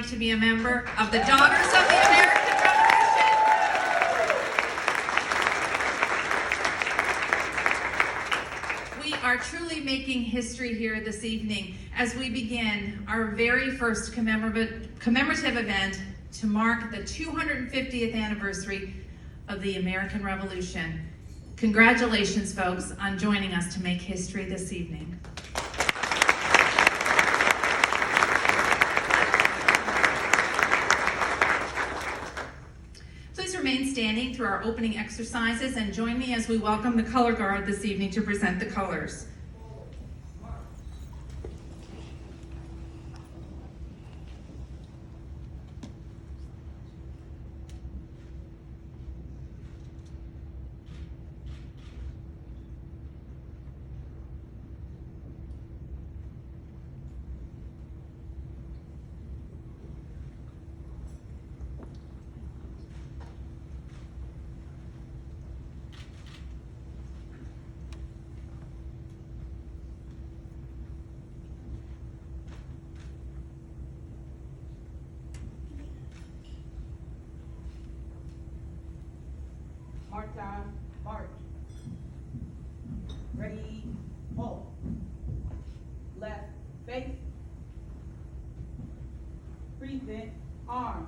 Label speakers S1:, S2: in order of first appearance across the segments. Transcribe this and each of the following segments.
S1: to be a member of the Daughters of the American Revolution. We are truly making history here this evening as we begin our very first commemorative event to mark the 250th anniversary of the American Revolution. Congratulations, folks, on joining us to make history this evening. Please remain standing through our opening exercises and join me as we welcome the color guard this evening to present the colors.
S2: March time, march. Ready, hold. Left, face. Present, arms.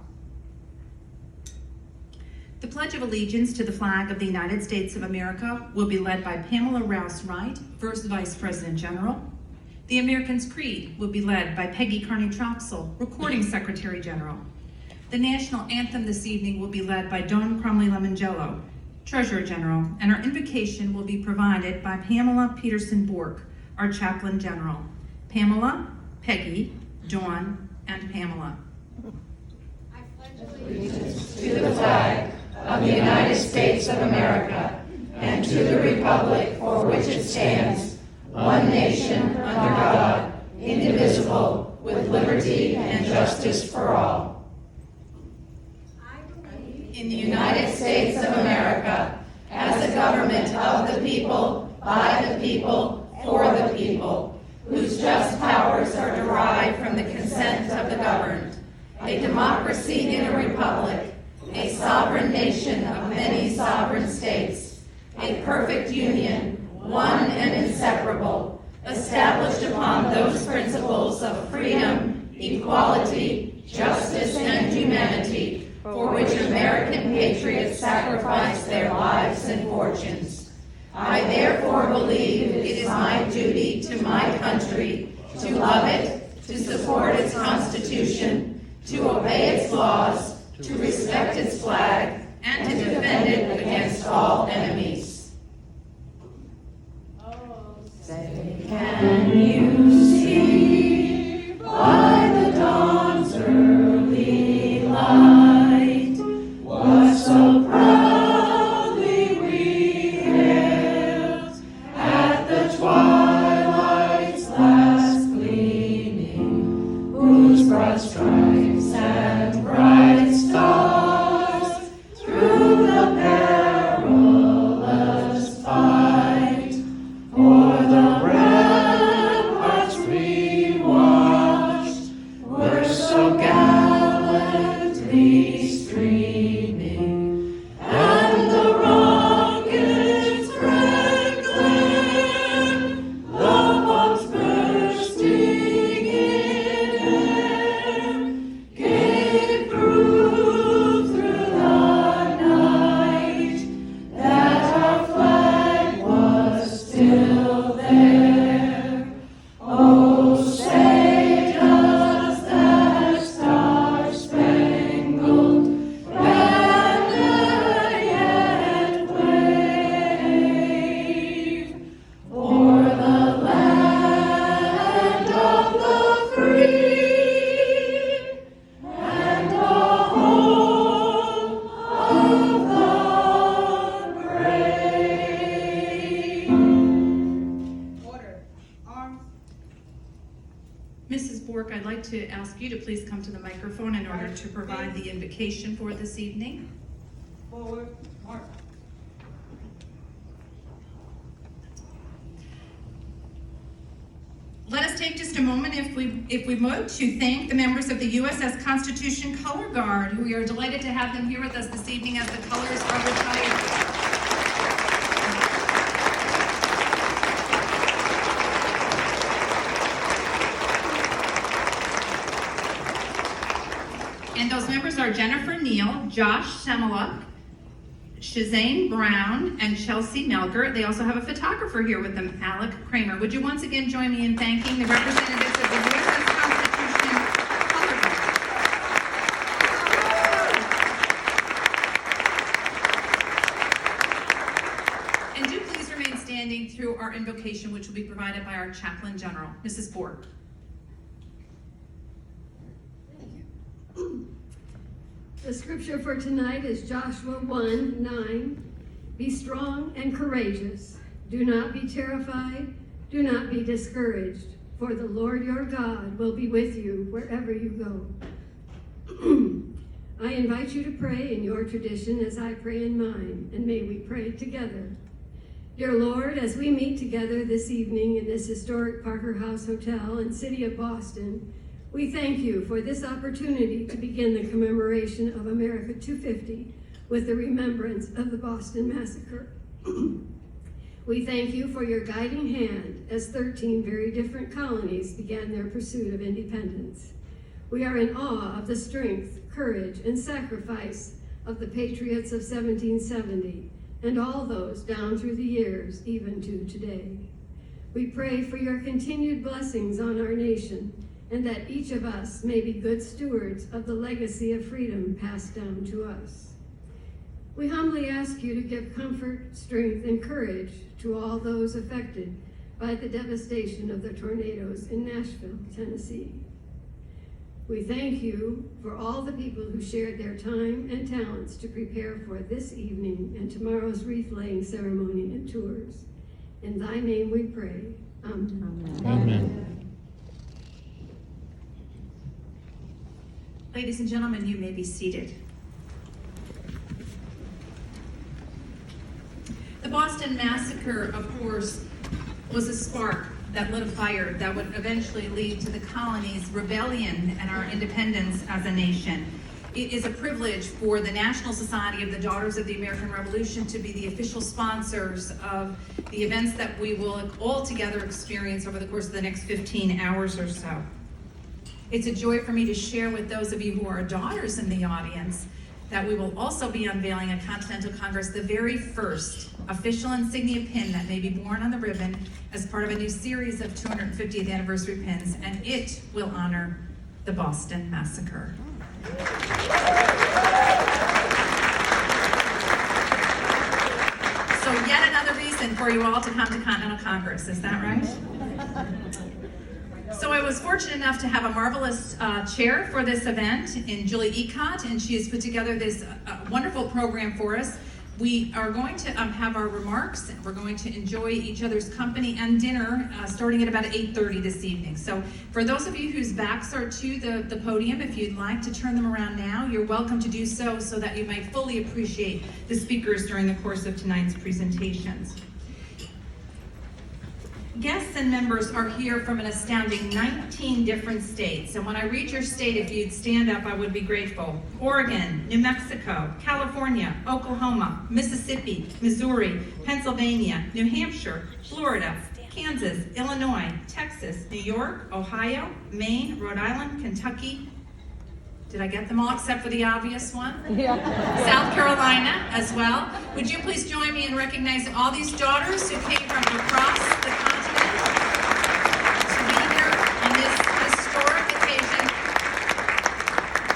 S1: The Pledge of Allegiance to the flag of the United States of America will be led by Pamela Rouse-Wright, First Vice President General. The American's Creed will be led by Peggy Carney-Troxel, Recording Secretary General. The National Anthem this evening will be led by Dawn Crumley-Lemongello, Treasurer General, and our invocation will be provided by Pamela Peterson-Bork, our Chaplain General. Pamela, Peggy, Dawn, and Pamela.
S3: I pledge allegiance to the flag of the United States of America and to the republic for which it stands, one nation under God, indivisible, with liberty and justice for all. In the United States of America, as a government of the people, by the people, for the people, whose just powers are derived from the consent of the governed, a democracy in a republic, a sovereign nation of many sovereign states, a perfect union, one and inseparable, established upon those principles of freedom, equality, justice, and humanity, for which American patriots sacrificed their lives and fortunes. I therefore believe it is my duty to my country to love it, to support its Constitution, to obey its laws, to respect its flag, and to defend it against all enemies. Say, can you see by the dawn's early light what so proudly we hailed at the twilight's last gleaming, whose broad stripes and bright stars through the perilous fight o'er the ramparts we watched were so gallantly streaming, and the rockets' red glare, the bombs bursting in air, gave proof through the night that our flag was still there. Oh, say does that star-spangled banner yet wave o'er the land of the free and the home of the brave?
S2: Order, arms.
S1: Mrs. Bork, I'd like to ask you to please come to the microphone in order to provide the invocation for this evening.
S2: Forward, march.
S1: Let us take just a moment, if we would, to thank the members of the USS Constitution Color Guard. We are delighted to have them here with us this evening as the colors are retired. And those members are Jennifer Neal, Josh Semela, Shazane Brown, and Chelsea Melger. They also have a photographer here with them, Alec Kramer. Would you once again join me in thanking the representatives of the USS Constitution Color Guard? And do please remain standing through our invocation, which will be provided by our Chaplain General, Mrs. Borg.
S4: The scripture for tonight is Joshua 1:9. Be strong and courageous. Do not be terrified. Do not be discouraged. For the Lord your God will be with you wherever you go. I invite you to pray in your tradition as I pray in mine, and may we pray together. Dear Lord, as we meet together this evening in this historic Parker House Hotel in the city of Boston, we thank you for this opportunity to begin the commemoration of America 250 with the remembrance of the Boston Massacre. We thank you for your guiding hand as 13 very different colonies began their pursuit of independence. We are in awe of the strength, courage, and sacrifice of the patriots of 1770 and all those down through the years, even to today. We pray for your continued blessings on our nation, and that each of us may be good stewards of the legacy of freedom passed down to us. We humbly ask you to give comfort, strength, and courage to all those affected by the devastation of the tornadoes in Nashville, Tennessee. We thank you for all the people who shared their time and talents to prepare for this evening and tomorrow's wreath-laying ceremony and tours. In thy name we pray. Amen.
S5: Amen.
S1: Ladies and gentlemen, you may be seated. The Boston Massacre, of course, was a spark that lit a fire that would eventually lead to the colony's rebellion and our independence as a nation. It is a privilege for the National Society of the Daughters of the American Revolution to be the official sponsors of the events that we will all together experience over the course of the next 15 hours or so. It's a joy for me to share with those of you who are daughters in the audience that we will also be unveiling at Continental Congress the very first official insignia pin that may be worn on the ribbon as part of a new series of 250th anniversary pins, and it will honor the Boston Massacre. So yet another reason for you all to come to Continental Congress, is that right? So I was fortunate enough to have a marvelous chair for this event in Julie Ecott, and she has put together this wonderful program for us. We are going to have our remarks. We're going to enjoy each other's company and dinner starting at about 8:30 this evening. So for those of you whose backs are to the podium, if you'd like to turn them around now, you're welcome to do so that you might fully appreciate the speakers during the course of tonight's presentations. Guests and members are here from an astounding 19 different states. And when I read your state, if you'd stand up, I would be grateful. Oregon, New Mexico, California, Oklahoma, Mississippi, Missouri, Pennsylvania, New Hampshire, Florida, Kansas, Illinois, Texas, New York, Ohio, Maine, Rhode Island, Kentucky. Did I get them all except for the obvious one? Yeah. South Carolina as well. Would you please join me in recognizing all these daughters who came from across the continent to be here on this historic occasion?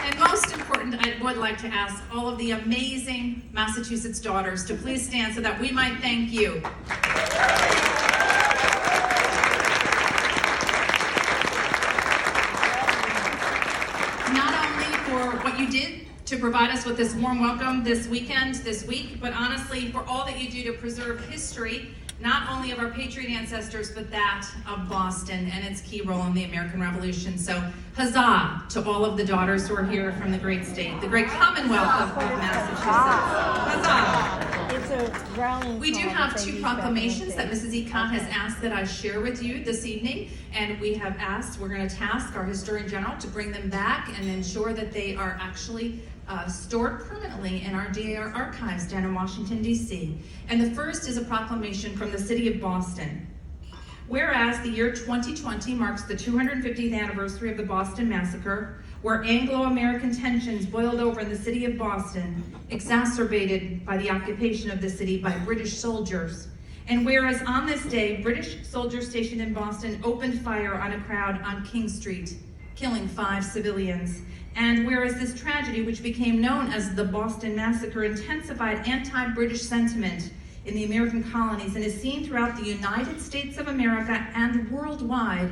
S1: And most important, I would like to ask all of the amazing Massachusetts daughters to please stand so that we might thank you. What you did to provide us with this warm welcome this weekend, this week, but honestly, for all that you do to preserve history, not only of our patriot ancestors, but that of Boston and its key role in the American Revolution. So, huzzah to all of the daughters who are here from the great state, the great Commonwealth of Massachusetts. Huzzah!
S5: a rallying
S1: We do
S5: call to
S1: have
S5: say
S1: two
S5: he's back in the
S1: proclamations that
S5: States.
S1: Mrs. Ecott has
S5: Okay.
S1: asked that I share with you this evening, and we're going to task our Historian General to bring them back and ensure that they are actually stored permanently in our DAR archives down in Washington, D.C. And the first is a proclamation from the city of Boston. Whereas the year 2020 marks the 250th anniversary of the Boston Massacre, where Anglo-American tensions boiled over in the city of Boston, exacerbated by the occupation of the city by British soldiers. And whereas on this day, British soldiers stationed in Boston opened fire on a crowd on King Street, killing 5 civilians. And whereas this tragedy, which became known as the Boston Massacre, intensified anti-British sentiment in the American colonies and is seen throughout the United States of America and worldwide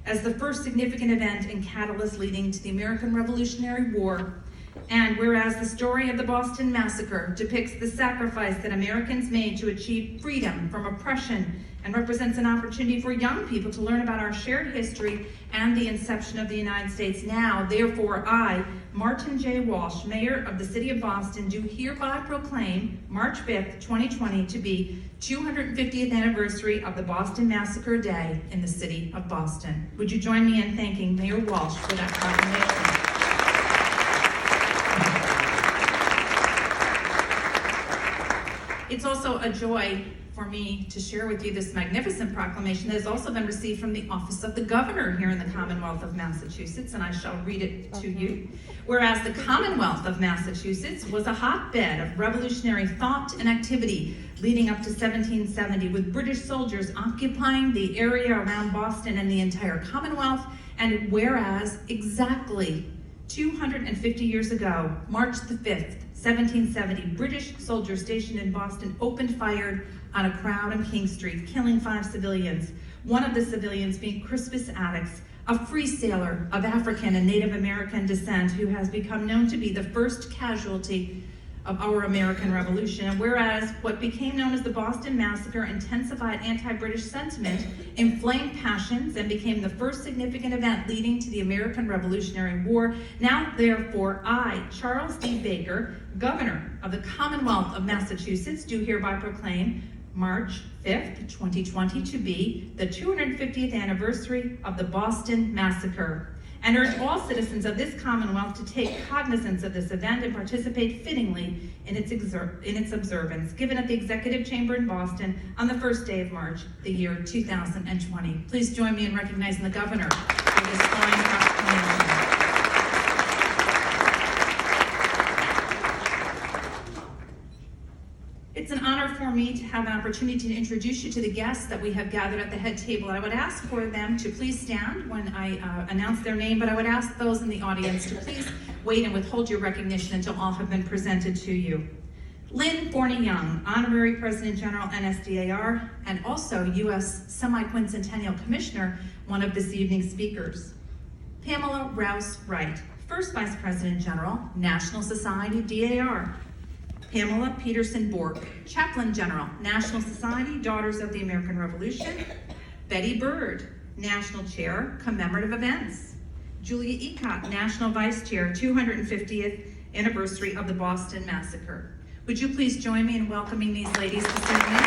S1: as the first significant event and catalyst leading to the American Revolutionary War. And whereas the story of the Boston Massacre depicts the sacrifice that Americans made to achieve freedom from oppression and represents an opportunity for young people to learn about our shared history and the inception of the United States. Now, therefore, I, Martin J. Walsh, Mayor of the City of Boston, do hereby proclaim March 5th, 2020 to be 250th anniversary of the Boston Massacre Day in the City of Boston. Would you join me in thanking Mayor Walsh for that proclamation? It's also a joy for me to share with you this magnificent proclamation that has also been received from the Office of the Governor here in the Commonwealth of Massachusetts, and I shall read it to you. Whereas the Commonwealth of Massachusetts was a hotbed of revolutionary thought and activity leading up to 1770, with British soldiers occupying the area around Boston and the entire Commonwealth, and whereas exactly 250 years ago, March the 5th, 1770, British soldiers stationed in Boston opened fire on a crowd on King Street, killing 5 civilians. One of the civilians being Crispus Attucks, a free sailor of African and Native American descent who has become known to be the first casualty of our American Revolution. And whereas what became known as the Boston Massacre intensified anti-British sentiment, inflamed passions, and became the first significant event leading to the American Revolutionary War, now therefore I, Charles D. Baker, Governor of the Commonwealth of Massachusetts, do hereby proclaim March 5th, 2020 to be the 250th anniversary of the Boston Massacre, and urge all citizens of this Commonwealth to take cognizance of this event and participate fittingly in its observance, given at the Executive Chamber in Boston on the first day of March, the year 2020. Please join me in recognizing the Governor for this fine proclamation. It's an honor for me to have an opportunity to introduce you to the guests that we have gathered at the head table. I would ask for them to please stand when I announce their name, but I would ask those in the audience to please wait and withhold your recognition until all have been presented to you. Lynn Forney-Young, Honorary President General NSDAR, and also U.S. Semi-Quincentennial Commissioner, one of this evening's speakers. Pamela Rouse Wright, First Vice President General, National Society DAR. Pamela Peterson Bork, Chaplain General, National Society, Daughters of the American Revolution. Betty Bird, National Chair, Commemorative Events. Julia Ecott, National Vice Chair, 250th Anniversary of the Boston Massacre. Would you please join me in welcoming these ladies this evening?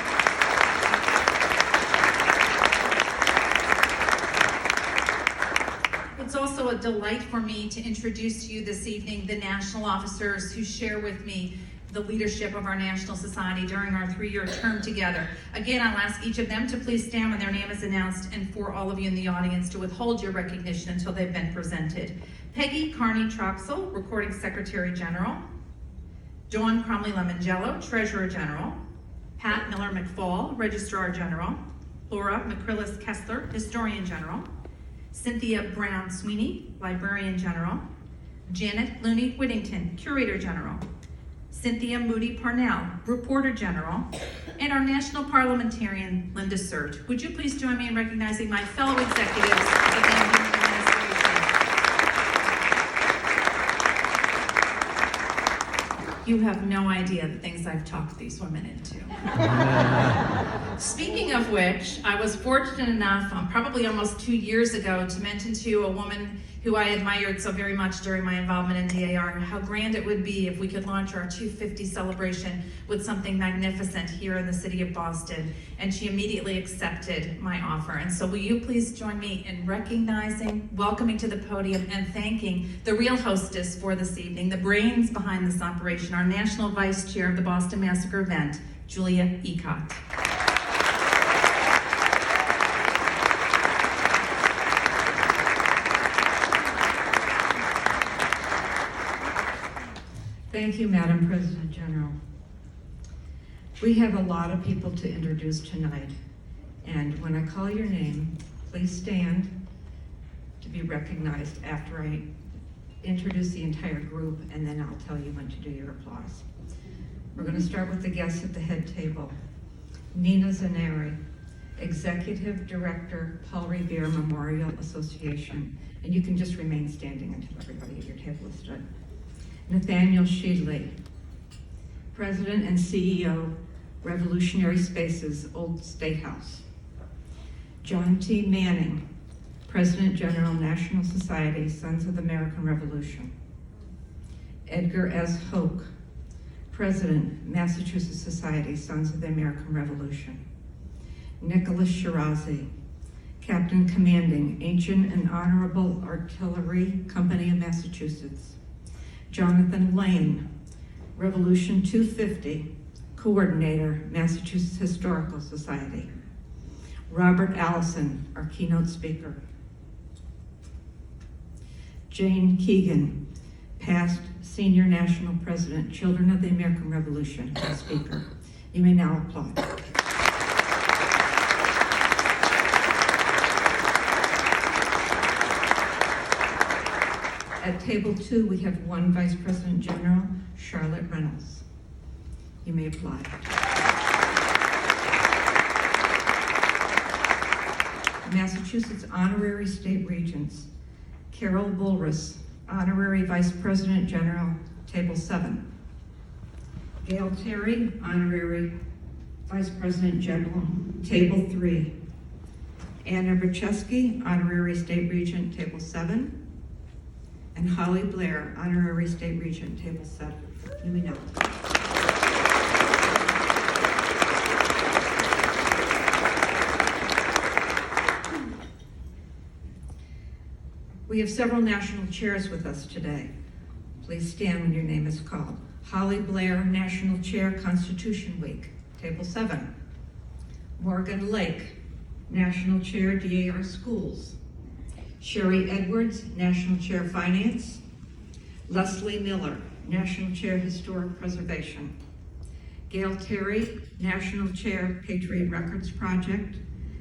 S1: It's also a delight for me to introduce to you this evening the national officers who share with me the leadership of our National Society during our 3-year term together. Again, I'll ask each of them to please stand when their name is announced, and for all of you in the audience to withhold your recognition until they've been presented. Peggy Carney Troxel, Recording Secretary General. Dawn Cromley Lemongello, Treasurer General. Pat Miller McFall, Registrar General. Laura McCrillis Kessler, Historian General. Cynthia Brown Sweeney, Librarian General. Janet Looney Whittington, Curator General. Cynthia Moody Parnell, Reporter General, and our national parliamentarian, Linda Surt. Would you please join me in recognizing my fellow executives of the Banking Administration? You have no idea the things I've talked these women into. Speaking of which, I was fortunate enough, probably almost 2 years ago, to mention to a woman who I admired so very much during my involvement in DAR, how grand it would be if we could launch our 250 celebration with something magnificent here in the city of Boston. And she immediately accepted my offer. And so will you please join me in recognizing, welcoming to the podium, and thanking the real hostess for this evening, the brains behind this operation, our National Vice Chair of the Boston Massacre event, Julia Ecott.
S5: Thank you, Madam President General. We have a lot of people to introduce tonight, and when I call your name, please stand to be recognized after I introduce the entire group, and then I'll tell you when to do your applause. We're going to start with the guests at the head table. Nina Zaneri, Executive Director, Paul Revere Memorial Association, and you can just remain standing until everybody at your table is done. Nathaniel Sheedley, President and CEO, Revolutionary Spaces, Old State House. John T. Manning, President General, National Society, Sons of the American Revolution. Edgar S. Hoke, President, Massachusetts Society, Sons of the American Revolution. Nicholas Shirazi, Captain Commanding, Ancient and Honorable Artillery Company of Massachusetts. Jonathan Lane, Revolution 250, Coordinator, Massachusetts Historical Society. Robert Allison, our keynote speaker. Jane Keegan, past Senior National President, Children of the American Revolution, and speaker. You may now applaud. At table 2, we have one Vice President General, Charlotte Reynolds. You may applaud. Massachusetts Honorary State Regents, Carol Bulris, Honorary Vice President General, table 7. Gail Terry, Honorary Vice President General, table 3. Anna Brzezinski, Honorary State Regent, table 7. And Holly Blair, Honorary State Regent, table 7. You may know. We have several national chairs with us today. Please stand when your name is called. Holly Blair, National Chair, Constitution Week, table 7. Morgan Lake, National Chair, DAR Schools. Sherry Edwards, National Chair, Finance. Leslie Miller, National Chair, Historic Preservation. Gail Terry, National Chair, Patriot Records Project.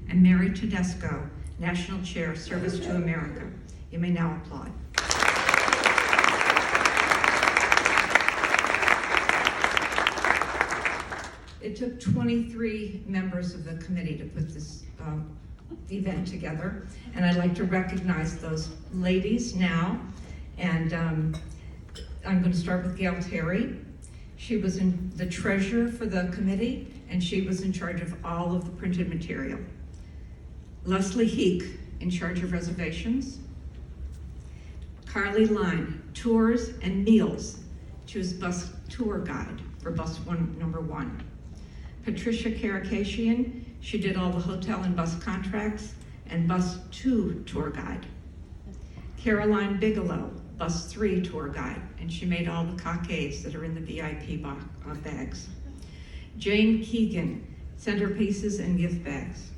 S5: And Mary Tedesco, National Chair, Service to America. You may now applaud. It took 23 members of the committee to put this event together, and I'd like to recognize those ladies now. And I'm going to start with Gail Terry. She was the treasurer for the committee, and she was in charge of all of the printed material. Leslie Heek, in charge of reservations. Carly Line, tours and meals. She was bus tour guide for bus number 1. Patricia Karakashian, she did all the hotel and bus contracts, and bus 2 tour guide. Caroline Bigelow, bus 3 tour guide, and she made all the cockades that are in the VIP bags. Jane Keegan, centerpieces and gift bags.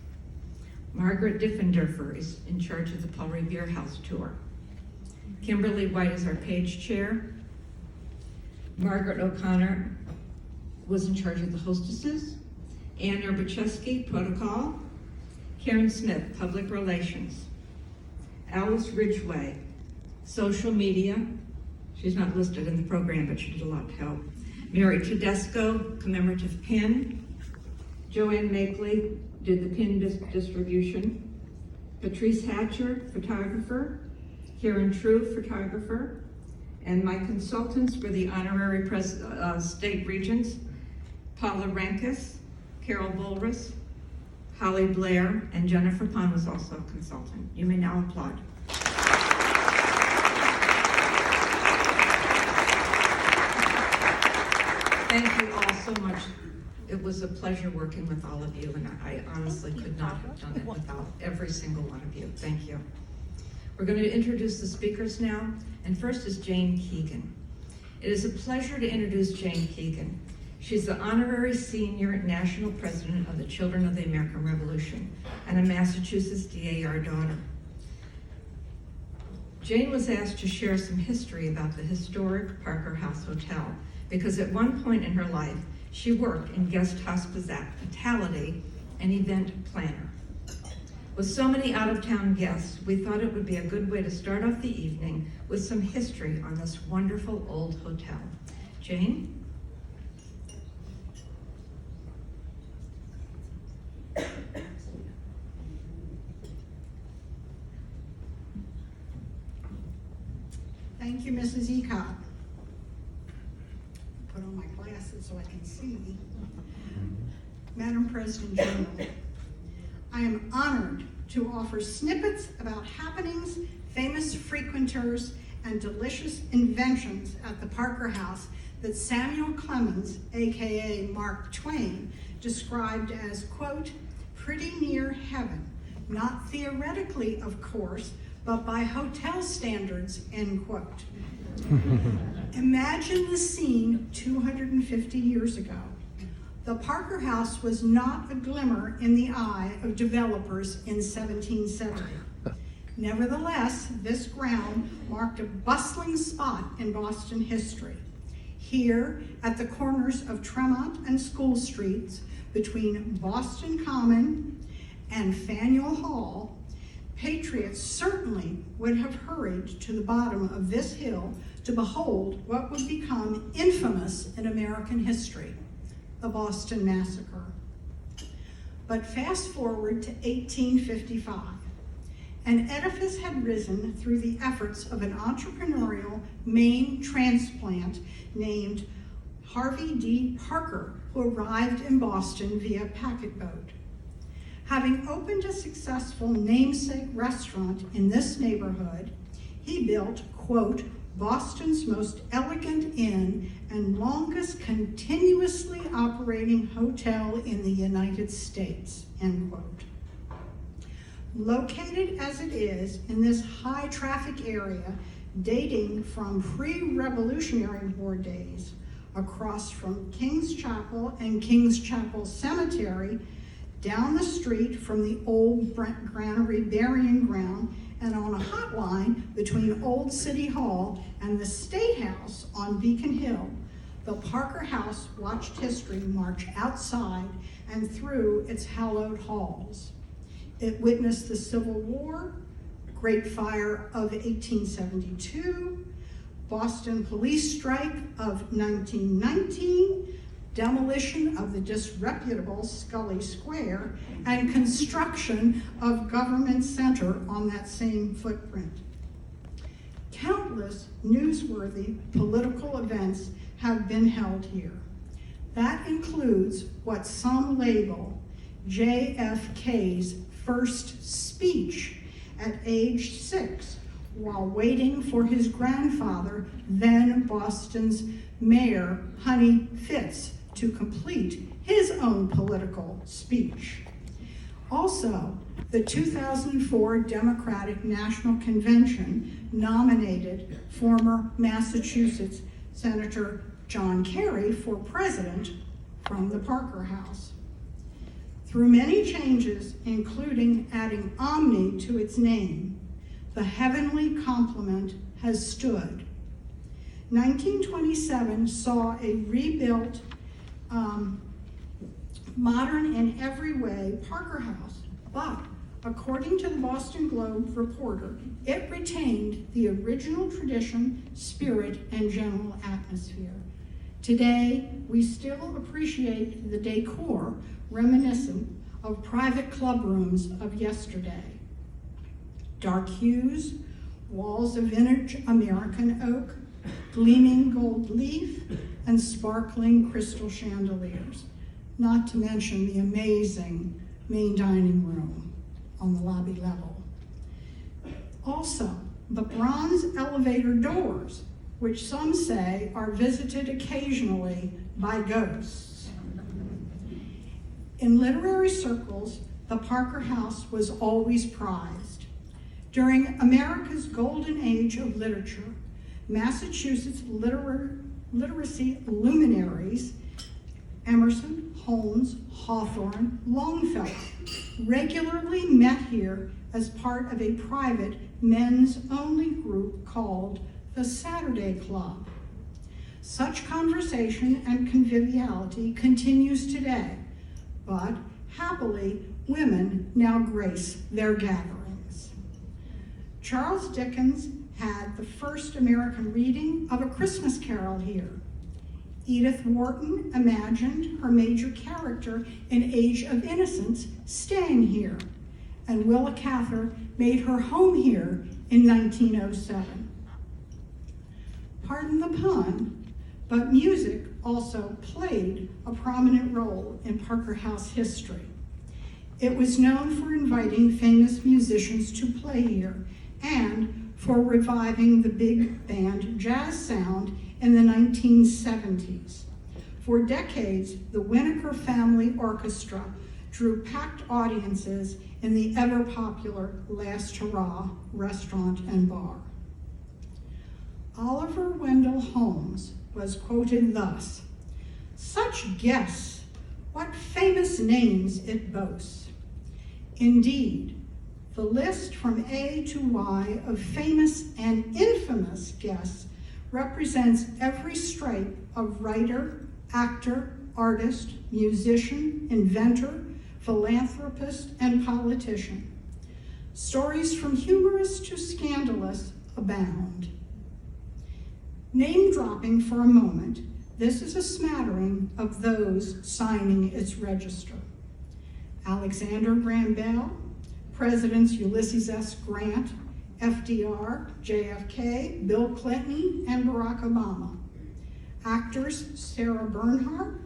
S5: Margaret Diffenderfer is in charge of the Paul Revere House tour. Kimberly White is our page chair. Margaret O'Connor was in charge of the hostesses. Anna Brzezinski, protocol. Karen Smith, public relations. Alice Ridgway, social media. She's not listed in the program, but she did a lot to help. Mary Tedesco, commemorative pin. Joanne Makeley did the pin distribution. Patrice Hatcher, photographer. Karen True, photographer. And my consultants were the honorary state regents, Paula Rankus, Carol Bulris, Holly Blair, and Jennifer Pond was also a consultant. You may now applaud. Thank you all so much. It was a pleasure working with all of you, and I honestly could not have done it without every single one of you. Thank you. We're going to introduce the speakers now, and first is Jane Keegan. It is a pleasure to introduce Jane Keegan. She's the honorary senior national president of the Children of the American Revolution and a Massachusetts DAR daughter. Jane was asked to share some history about the historic Parker House Hotel because at one point in her life, she worked in guest hospitality and event planner. With so many out-of-town guests, we thought it would be a good way to start off the evening with some history on this wonderful old hotel. Jane?
S6: Thank you, Mrs. Ecott. Put on my glasses so I can see. Madam President General, I am honored to offer snippets about happenings, famous frequenters, and delicious inventions at the Parker House that Samuel Clemens, AKA Mark Twain, described as, quote, pretty near heaven, not theoretically, of course, but by hotel standards, end quote. Imagine the scene 250 years ago. The Parker House was not a glimmer in the eye of developers in 1770. Nevertheless, this ground marked a bustling spot in Boston history. Here, at the corners of Tremont and School Streets, between Boston Common and Faneuil Hall, patriots certainly would have hurried to the bottom of this hill to behold what would become infamous in American history, the Boston Massacre. But fast forward to 1855. An edifice had risen through the efforts of an entrepreneurial Maine transplant named Harvey D. Parker, who arrived in Boston via packet boat. Having opened a successful namesake restaurant in this neighborhood, he built, quote, Boston's most elegant inn and longest continuously operating hotel in the United States, end quote. Located as it is in this high traffic area dating from pre-Revolutionary War days, across from King's Chapel and King's Chapel Cemetery, down the street from the old Granary Burying Ground, and on a hotline between Old City Hall and the State House on Beacon Hill, the Parker House watched history march outside and through its hallowed halls. It witnessed the Civil War, Great Fire of 1872, Boston police strike of 1919, demolition of the disreputable Scully Square, and construction of Government Center on that same footprint. Countless newsworthy political events have been held here. That includes what some label JFK's first speech at age 6 while waiting for his grandfather, then Boston's Mayor Honey Fitz, to complete his own political speech. Also, the 2004 Democratic National Convention nominated former Massachusetts Senator John Kerry for president from the Parker House. Through many changes, including adding Omni to its name, the heavenly complement has stood. 1927 saw a rebuilt, modern in every way Parker House, but according to the Boston Globe reporter, it retained the original tradition, spirit, and general atmosphere. Today, we still appreciate the decor reminiscent of private club rooms of yesterday. Dark hues, walls of vintage American oak, gleaming gold leaf, and sparkling crystal chandeliers, not to mention the amazing main dining room on the lobby level. Also, the bronze elevator doors, which some say are visited occasionally by ghosts. In literary circles, the Parker House was always prized. During America's golden age of literature, Massachusetts literacy luminaries, Emerson, Holmes, Hawthorne, Longfellow, regularly met here as part of a private men's-only group called the Saturday Club. Such conversation and conviviality continues today, but happily, women now grace their gatherings. Charles Dickens had the first American reading of A Christmas Carol here. Edith Wharton imagined her major character in Age of Innocence staying here, and Willa Cather made her home here in 1907. Pardon the pun, but music also played a prominent role in Parker House history. It was known for inviting famous musicians to play here and for reviving the big band jazz sound in the 1970s. For decades, the Winokur Family Orchestra drew packed audiences in the ever-popular Last Hurrah restaurant and bar. Oliver Wendell Holmes was quoted thus, "Such guests, what famous names it boasts." Indeed, the list from A to Y of famous and infamous guests represents every stripe of writer, actor, artist, musician, inventor, philanthropist, and politician. Stories from humorous to scandalous abound. Name dropping for a moment, this is a smattering of those signing its register. Alexander Graham Bell, Presidents Ulysses S. Grant, FDR, JFK, Bill Clinton, and Barack Obama. Actors Sarah Bernhardt,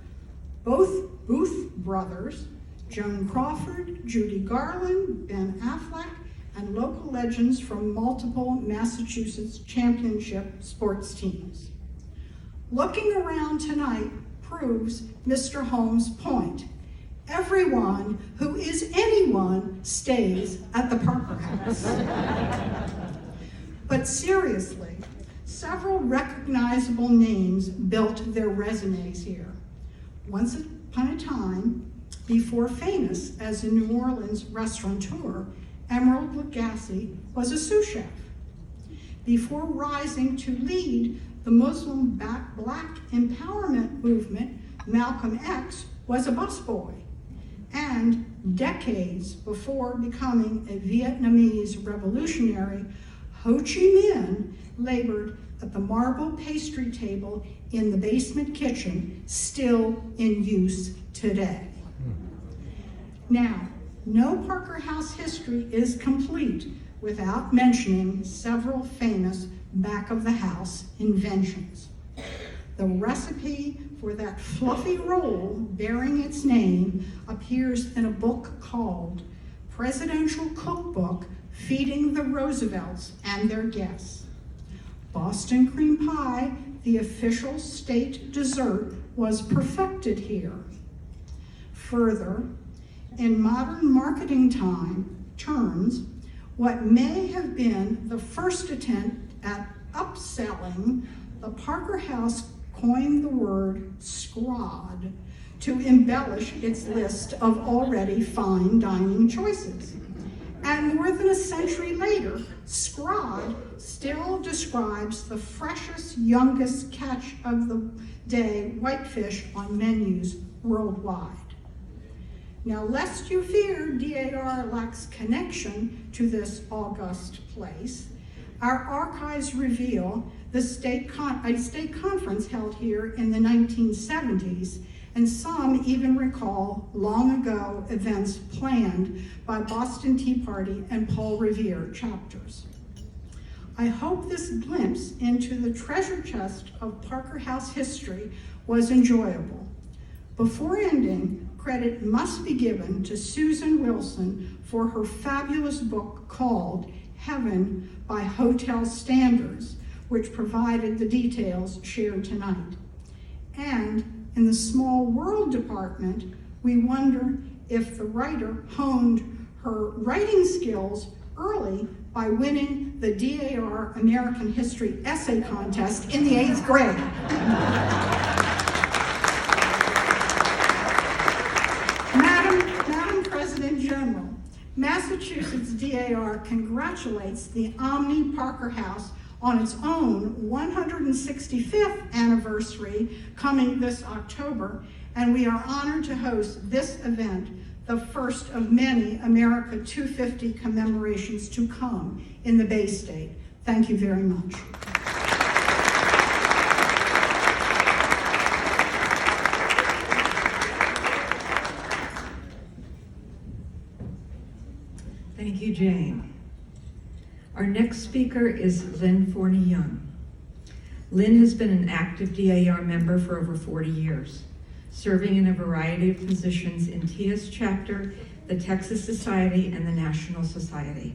S6: both Booth brothers, Joan Crawford, Judy Garland, Ben Affleck, and local legends from multiple Massachusetts championship sports teams. Looking around tonight proves Mr. Holmes' point. Everyone who is anyone stays at the Parker House. But seriously, several recognizable names built their resumes here. Once upon a time, before famous as a New Orleans restaurateur, Emerald Lagasse was a sous chef. Before rising to lead the Muslim black empowerment movement, Malcolm X was a busboy. And decades before becoming a Vietnamese revolutionary, Ho Chi Minh labored at the marble pastry table in the basement kitchen, still in use today. Now, no Parker House history is complete without mentioning several famous back-of-the-house inventions. The recipe for that fluffy roll bearing its name appears in a book called Presidential Cookbook, Feeding the Roosevelts and Their Guests. Boston cream pie, the official state dessert, was perfected here. Further, in modern marketing terms, what may have been the first attempt at upselling, the Parker House coined the word scrod to embellish its list of already fine dining choices. And more than a century later, scrod still describes the freshest, youngest catch of the day whitefish on menus worldwide. Now, lest you fear DAR lacks connection to this august place, our archives reveal a state conference held here in the 1970s, and some even recall long ago events planned by Boston Tea Party and Paul Revere chapters. I hope this glimpse into the treasure chest of Parker House history was enjoyable. Before ending, credit must be given to Susan Wilson for her fabulous book called Heaven by Hotel Standards, which provided the details shared tonight, and In the Small World department, we wonder if the writer honed her writing skills early by winning the DAR American History Essay Contest in the 8th grade. Madam President General, Massachusetts DAR congratulates the Omni Parker House on its own 165th anniversary coming this October, and we are honored to host this event, the first of many America 250 commemorations to come in the Bay State. Thank you very much.
S5: Thank you, Jane. Our next speaker is Lynn Forney-Young. Lynn has been an active DAR member for over 40 years, serving in a variety of positions in TS Chapter, the Texas Society, and the National Society.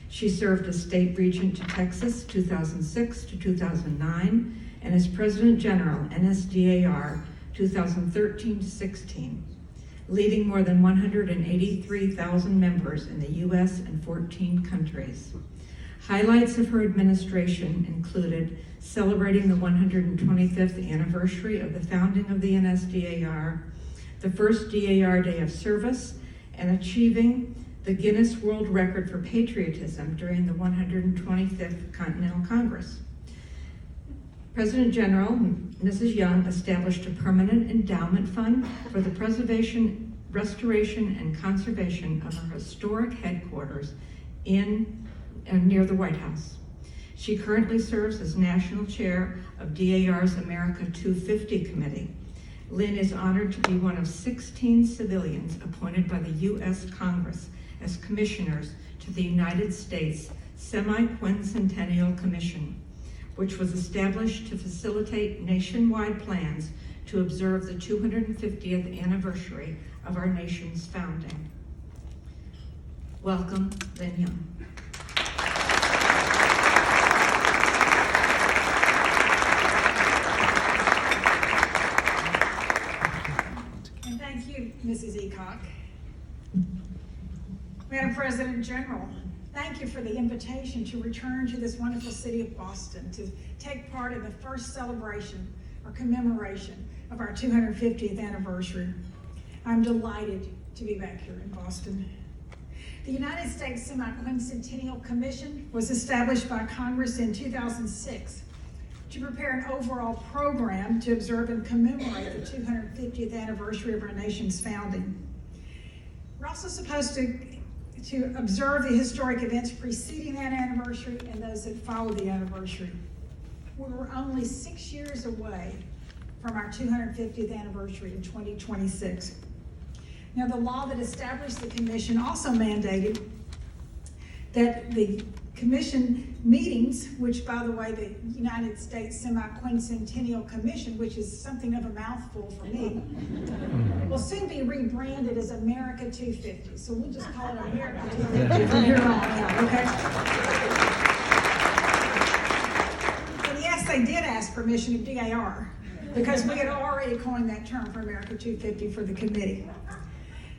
S5: She served as State Regent to Texas 2006 to 2009, and as President General, NSDAR 2013 to 16, leading more than 183,000 members in the US and 14 countries. Highlights of her administration included celebrating the 125th anniversary of the founding of the NSDAR, the first DAR Day of Service, and achieving the Guinness World Record for patriotism during the 125th Continental Congress. President General, Mrs. Young, established a permanent endowment fund for the preservation, restoration, and conservation of our historic headquarters near the White House. She currently serves as National Chair of DAR's America 250 Committee. Lynn is honored to be one of 16 civilians appointed by the U.S. Congress as commissioners to the United States Semi-Quincentennial Commission, which was established to facilitate nationwide plans to observe the 250th anniversary of our nation's founding. Welcome, Lynn Young.
S7: And thank you, Mrs. Eacock. Madam President General, thank you for the invitation to return to this wonderful city of Boston to take part in the first celebration or commemoration of our 250th anniversary. I'm delighted to be back here in Boston. The United States Semi-Quincentennial Commission was established by Congress in 2006 to prepare an overall program to observe and commemorate the 250th anniversary of our nation's founding. We're also supposed to observe the historic events preceding that anniversary and those that follow the anniversary. We're only 6 years away from our 250th anniversary in 2026. Now, the law that established the commission also mandated that the commission meetings, which, by the way, the United States Semi-Quincentennial Commission, which is something of a mouthful for me, will soon be rebranded as America 250. So we'll just call it America 250 from here on out, okay? And yes, they did ask permission of DAR, because we had already coined that term for America 250 for the committee.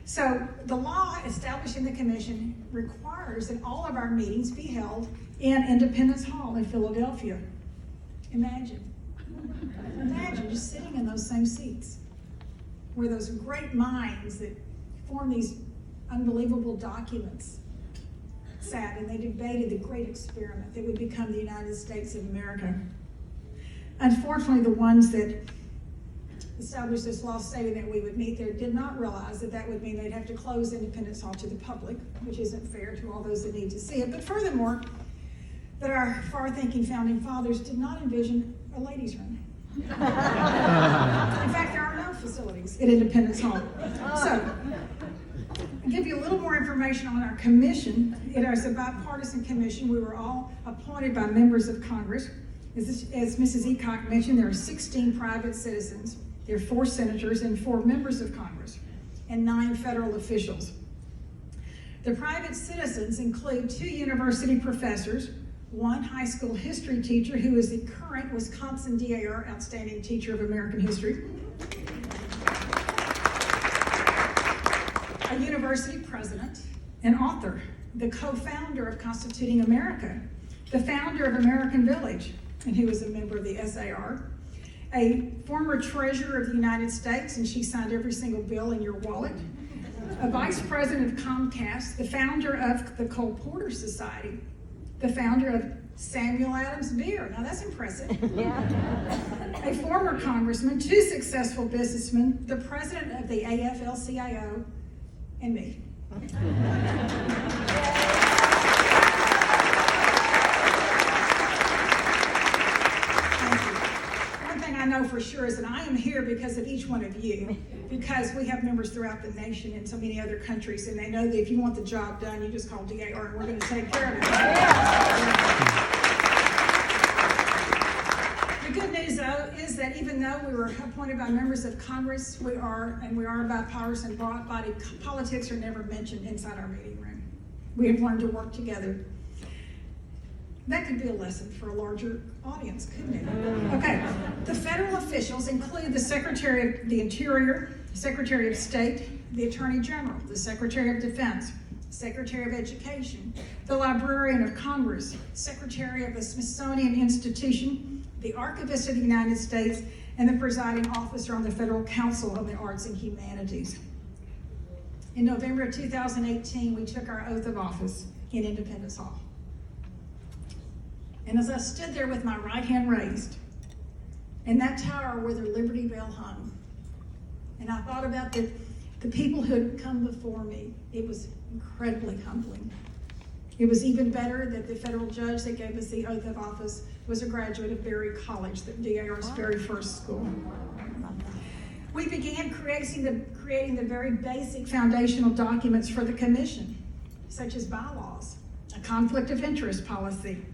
S7: So the law establishing the commission requires that all of our meetings be held in Independence Hall in Philadelphia. Imagine just sitting in those same seats where those great minds that form these unbelievable documents sat, and they debated the great experiment that would become the United States of America. Unfortunately, the ones that established this law stating that we would meet there did not realize that that would mean they'd have to close Independence Hall to the public, which isn't fair to all those that need to see it. But furthermore, that our far-thinking founding fathers did not envision a ladies' room. In fact, there are no facilities at Independence Hall. So, I'll give you a little more information on our commission. It is a bipartisan commission. We were all appointed by members of Congress. As Mrs. Eacock mentioned, there are 16 private citizens. There are 4 senators and 4 members of Congress and 9 federal officials. The private citizens include 2 university professors, 1 high school history teacher who is the current Wisconsin DAR Outstanding Teacher of American History, a university president and author, the co-founder of Constituting America, the founder of American Village, and who was a member of the SAR, a former treasurer of the United States, and she signed every single bill in your wallet, a vice president of Comcast, the founder of the Cole Porter Society, the founder of Samuel Adams Beer. Now that's impressive. A former congressman, 2 successful businessmen, the president of the AFL-CIO, and me. Thank you. One thing I know for sure is that I am here because of each one of you, because we have members throughout the nation and so many other countries, and they know that if you want the job done, you just call DAR and we're going to take care of it. The good news, though, is that even though we were appointed by members of Congress, we are a bipartisan body. Politics are never mentioned inside our meeting room. We have learned to work together. That could be a lesson for a larger audience, couldn't it? Okay, the federal officials include the Secretary of the Interior, Secretary of State, the Attorney General, the Secretary of Defense, Secretary of Education, the Librarian of Congress, Secretary of the Smithsonian Institution, the Archivist of the United States, and the presiding officer on the Federal Council on the Arts and Humanities. In November of 2018, we took our oath of office in Independence Hall. And as I stood there with my right hand raised, in that tower where the Liberty Bell hung, and I thought about the people who had come before me, it was incredibly humbling. It was even better that the federal judge that gave us the oath of office was a graduate of Berry College, DAR's very first school. We began creating the very basic foundational documents for the commission, such as bylaws, a conflict of interest policy.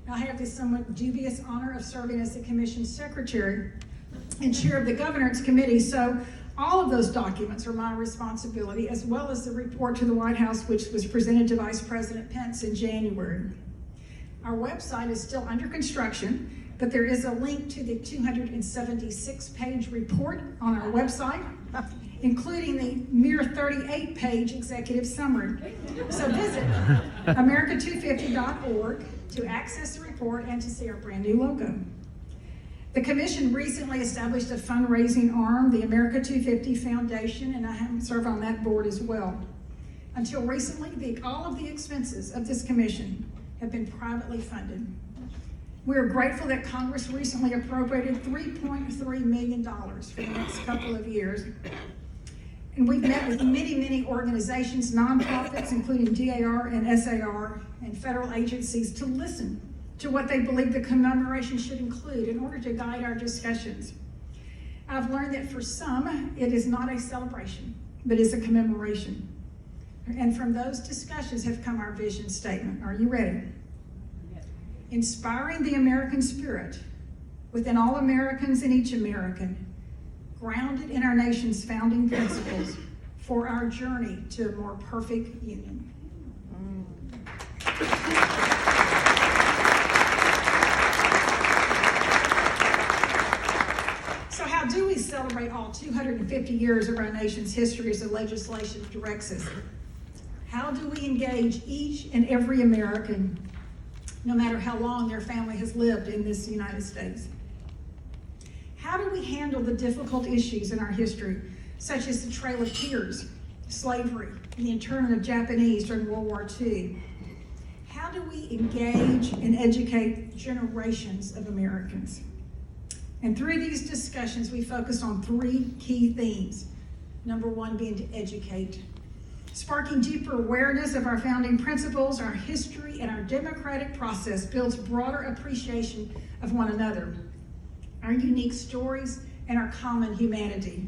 S7: I have the somewhat dubious honor of serving as the commission secretary and chair of the governance committee, so all of those documents are my responsibility, as well as the report to the White House, which was presented to Vice President Pence in January. Our website is still under construction, but there is a link to the 276-page report on our website, including the mere 38-page executive summary. So visit America250.org to access the report and to see our brand new logo. The commission recently established a fundraising arm, the America 250 Foundation, and I serve on that board as well. Until recently, all of the expenses of this commission have been privately funded. We are grateful that Congress recently appropriated $3.3 million for the next couple of years. And we've met with many, many organizations, nonprofits, including DAR and SAR, and federal agencies to listen to what they believe the commemoration should include in order to guide our discussions. I've learned that for some, it is not a celebration, but is a commemoration. And from those discussions have come our vision statement. Are you ready? Yes. Inspiring the American spirit within all Americans and each American, grounded in our nation's founding principles for our journey to a more perfect union. So how do we celebrate all 250 years of our nation's history as the legislation directs us? How do we engage each and every American, no matter how long their family has lived in this United States? How do we handle the difficult issues in our history, such as the Trail of Tears, slavery, and the internment of Japanese during World War II? How do we engage and educate generations of Americans? And through these discussions, we focus on 3 key themes. Number 1 being to educate, sparking deeper awareness of our founding principles, our history, and our democratic process builds broader appreciation of one another, our unique stories, and our common humanity.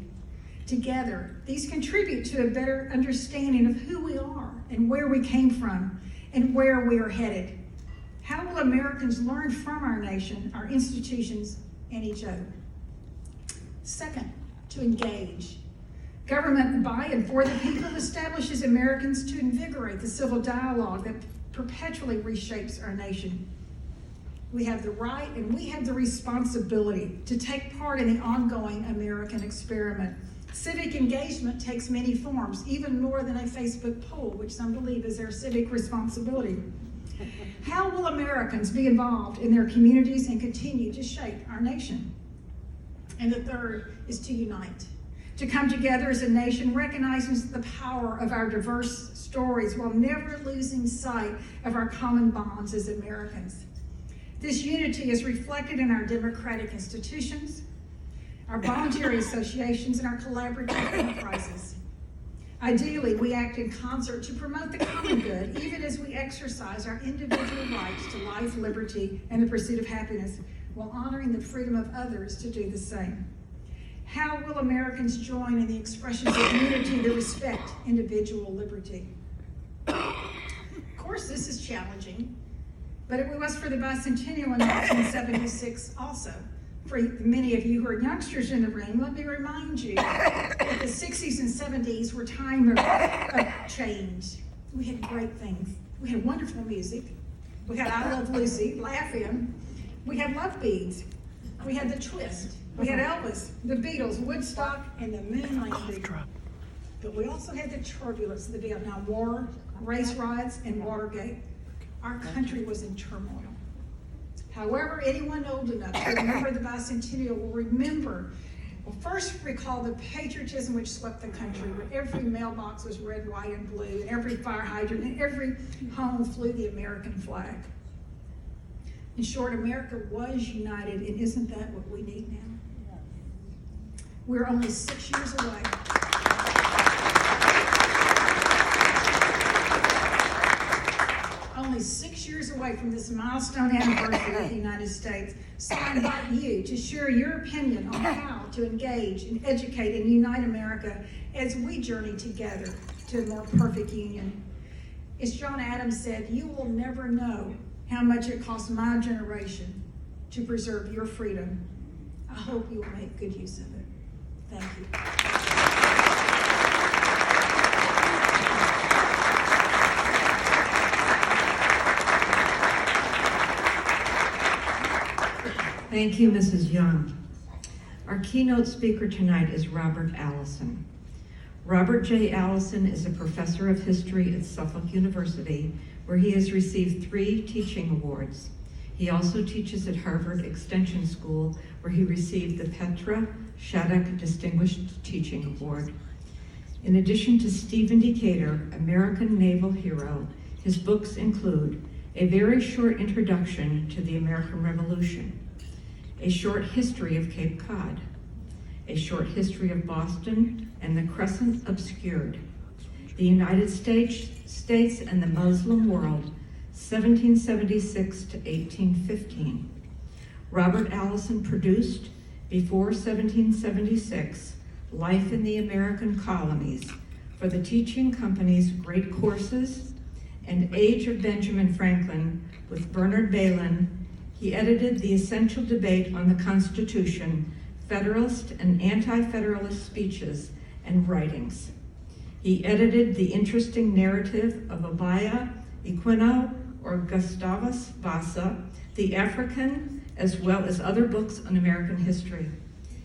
S7: Together, these contribute to a better understanding of who we are and where we came from and where we are headed. How will Americans learn from our nation, our institutions, and each other? Second, to engage. Government by and for the people establishes Americans to invigorate the civil dialogue that perpetually reshapes our nation. We have the right and we have the responsibility to take part in the ongoing American experiment, Civic engagement takes many forms, even more than a Facebook poll, which some believe is their civic responsibility. How will Americans be involved in their communities and continue to shape our nation? And the third is to unite, to come together as a nation, recognizing the power of our diverse stories while never losing sight of our common bonds as Americans. This unity is reflected in our democratic institutions, our voluntary associations, and our collaborative enterprises. Ideally, we act in concert to promote the common good, even as we exercise our individual rights to life, liberty, and the pursuit of happiness, while honoring the freedom of others to do the same. How will Americans join in the expressions of unity that respect individual liberty? Of course, this is challenging, but it was for the bicentennial in 1976 also. For many of you who are youngsters in the room, let me remind you that the 60s and 70s were time of change. We had great things. We had wonderful music. We had I Love Lucy, Laugh In. We had Love Beads. We had The Twist. We had Elvis, the Beatles, Woodstock, and the moon landing. But we also had the turbulence of the Vietnam War, race riots, and Watergate. Our country was in turmoil. However, anyone old enough to remember the bicentennial will first recall the patriotism which swept the country, where every mailbox was red, white, and blue, and every fire hydrant, and every home flew the American flag. In short, America was united, and isn't that what we need now? We're only 6 years away. Only 6 years away from this milestone anniversary of the United States. So I invite you to share your opinion on how to engage and educate and unite America as we journey together to a more perfect union. As John Adams said, you will never know how much it cost my generation to preserve your freedom. I hope you will make good use of it. Thank you.
S5: Thank you, Mrs. Young. Our keynote speaker tonight is Robert Allison. Robert J. Allison is a professor of history at Suffolk University, where he has received 3 teaching awards. He also teaches at Harvard Extension School, where he received the Petra Shattuck Distinguished Teaching Award. In addition to Stephen Decatur, American Naval Hero, his books include A Very Short Introduction to the American Revolution, A Short History of Cape Cod, A Short History of Boston and the Crescent Obscured, The United States and the Muslim World, 1776 to 1815. Robert Allison produced, before 1776, Life in the American Colonies for the Teaching Company's Great Courses and Age of Benjamin Franklin with Bernard Bailyn. He edited The Essential Debate on the Constitution, Federalist and Anti-Federalist Speeches and Writings. He edited the interesting narrative of Abia, Equino, or Gustavus Vasa, The African, as well as other books on American history.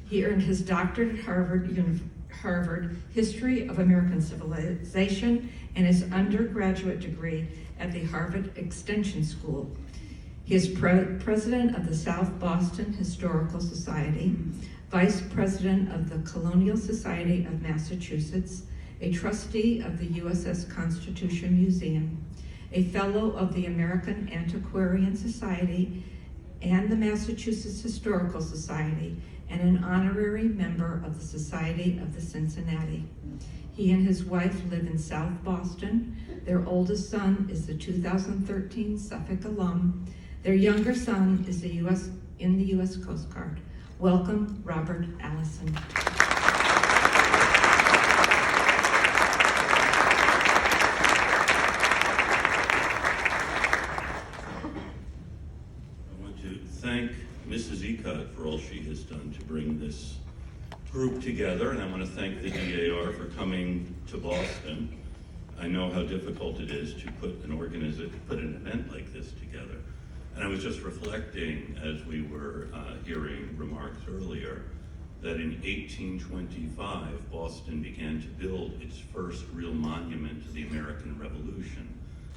S5: He earned his doctorate at Harvard History of American Civilization and his undergraduate degree at the Harvard Extension School. He is president of the South Boston Historical Society, vice president of the Colonial Society of Massachusetts, a trustee of the USS Constitution Museum, a fellow of the American Antiquarian Society and the Massachusetts Historical Society, and an honorary member of the Society of the Cincinnati. He and his wife live in South Boston. Their oldest son is the 2013 Suffolk alum. Their younger son is in the U.S. Coast Guard. Welcome, Robert Allison.
S8: I want to thank Mrs. Ecott for all she has done to bring this group together, and I want to thank the DAR for coming to Boston. I know how difficult it is to put an event like this together. And I was just reflecting as we were hearing remarks earlier that in 1825, Boston began to build its first real monument to the American Revolution,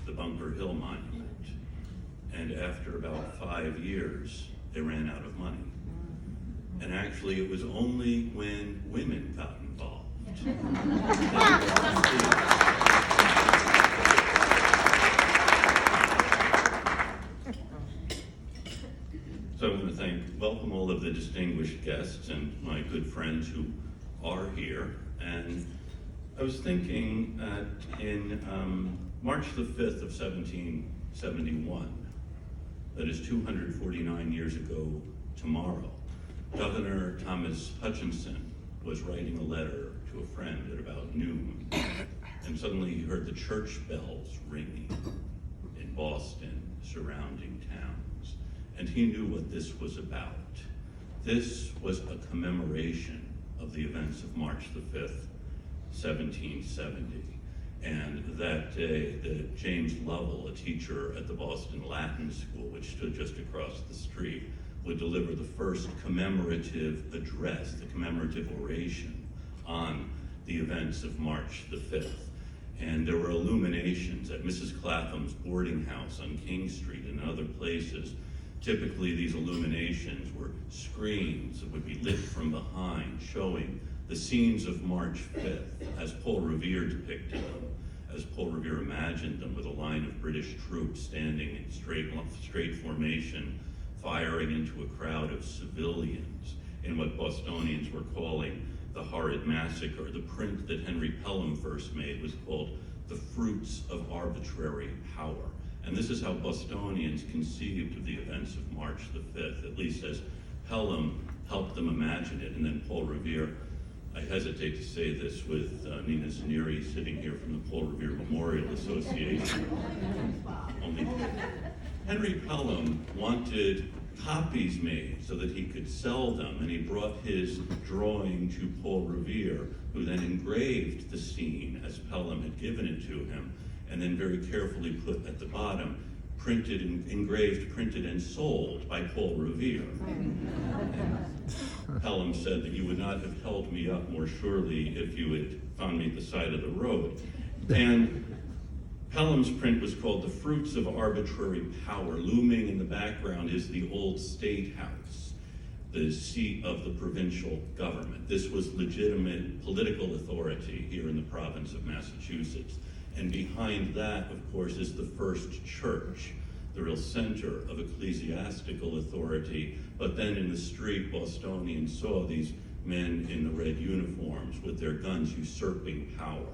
S8: the Bunker Hill Monument. And after about 5 years, they ran out of money. And actually, it was only when women got involved. So I want to welcome all of the distinguished guests and my good friends who are here. And I was thinking that in March the 5th of 1771, that is 249 years ago tomorrow, Governor Thomas Hutchinson was writing a letter to a friend at about noon, and suddenly he heard the church bells ringing in Boston, surrounding towns, and he knew what this was about. This was a commemoration of the events of March the 5th, 1770. And that day, James Lovell, a teacher at the Boston Latin School, which stood just across the street, would deliver the first commemorative address, the commemorative oration on the events of March the 5th. And there were illuminations at Mrs. Clatham's boarding house on King Street and other places. Typically, these illuminations were screens that would be lit from behind, showing the scenes of March 5th as Paul Revere depicted them, as Paul Revere imagined them, with a line of British troops standing in straight formation, firing into a crowd of civilians in what Bostonians were calling the horrid massacre. The print that Henry Pelham first made was called The Fruits of Arbitrary Power. And this is how Bostonians conceived of the events of March the 5th, at least as Pelham helped them imagine it. And then Paul Revere, I hesitate to say this with Nina Zaneri sitting here from the Paul Revere Memorial Association. Only Henry Pelham wanted copies made so that he could sell them, and he brought his drawing to Paul Revere, who then engraved the scene as Pelham had given it to him, and then very carefully put at the bottom, printed, engraved, printed, and sold by Paul Revere. Pelham said that you would not have held me up more surely if you had found me at the side of the road. And Pelham's print was called The Fruits of Arbitrary Power. Looming in the background is the old State House, the seat of the provincial government. This was legitimate political authority here in the province of Massachusetts. And behind that, of course, is the first church, the real center of ecclesiastical authority. But then in the street, Bostonians saw these men in the red uniforms with their guns usurping power.